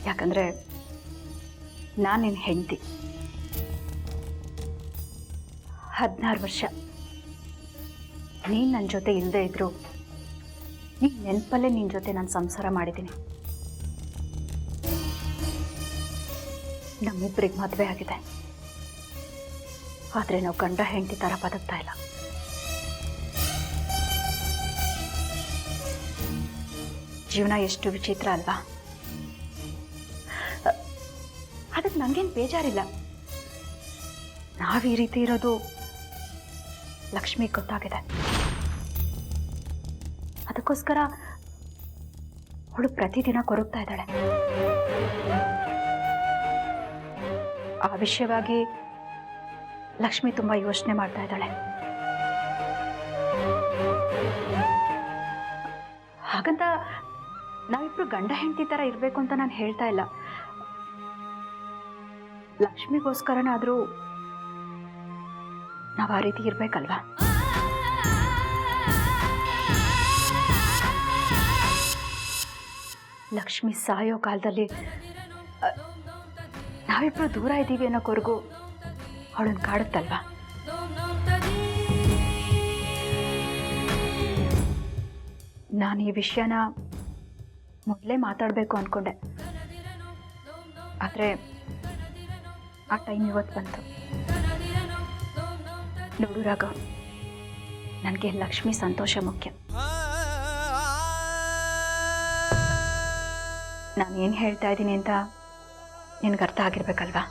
ಯಾಕಂದರೆ ನಾನು ನಿನ್ನ ಹೆಂಡತಿ. 16 ವರ್ಷ ನೀನು ನನ್ನ ಜೊತೆ ಇಲ್ಲದೆ ಇದ್ರು ನೀನು ನೆನಪಲ್ಲೇ ನಿನ್ನ ಜೊತೆ ನಾನು ಸಂಸಾರ ಮಾಡಿದ್ದೀನಿ. ನಮ್ಮಿಬ್ಬರಿಗೆ ಮದುವೆ ಆಗಿದೆ, ಆದರೆ ನಾವು ಗಂಡ ಹೆಂಡತಿ ಥರ ಬದುಕ್ತಾ ಇಲ್ಲ. ಜೀವನ ಎಷ್ಟು ವಿಚಿತ್ರ ಅಲ್ವಾ? ಅದಕ್ಕೆ ನನಗೇನು ಬೇಜಾರಿಲ್ಲ. ನಾವು ಈ ರೀತಿ ಇರೋದು ಲಕ್ಷ್ಮಿಗೆ ಗೊತ್ತಾಗಿದೆ. ಅದಕ್ಕೋಸ್ಕರ ಅವಳು ಪ್ರತಿದಿನ ಕೊರಗ್ತಾ ಇದ್ದಾಳೆ. ಆ ವಿಷಯವಾಗಿ ಲಕ್ಷ್ಮಿ ತುಂಬ ಯೋಚನೆ ಮಾಡ್ತಾ ಇದ್ದಾಳೆ. ಹಾಗಂತ ನಾವಿಬ್ರು ಗಂಡ ಹೆಂಡತಿ ಥರ ಇರಬೇಕು ಅಂತ ನಾನು ಹೇಳ್ತಾ ಇಲ್ಲ. ಲಕ್ಷ್ಮಿಗೋಸ್ಕರನಾದರೂ ನಾವು ಆ ರೀತಿ ಇರಬೇಕಲ್ವಾ? ಲಕ್ಷ್ಮಿ ಸಾಯೋ ಕಾಲದಲ್ಲಿ ನಾವಿಬ್ರು ದೂರ ಇದ್ದೀವಿ ಅನ್ನೋವರೆಗೂ ಅವಳನ್ನು ಕಾಡುತ್ತಲ್ವಾ? ನಾನು ಈ ವಿಷಯನ ಮೊದಲೇ ಮಾತಾಡಬೇಕು ಅಂದ್ಕೊಂಡೆ, ಆದರೆ ಆ ಟೈಮ್ ಇವತ್ತು ಬಂತು. ನೋಡು ರಾಘವ್, ನನಗೆ ಲಕ್ಷ್ಮಿ ಸಂತೋಷ ಮುಖ್ಯ. ನಾನು ಏನು ಹೇಳ್ತಾ ಇದ್ದೀನಿ ಅಂತ ನಿನಗೆ ಅರ್ಥ ಆಗಿರ್ಬೇಕಲ್ವಾ?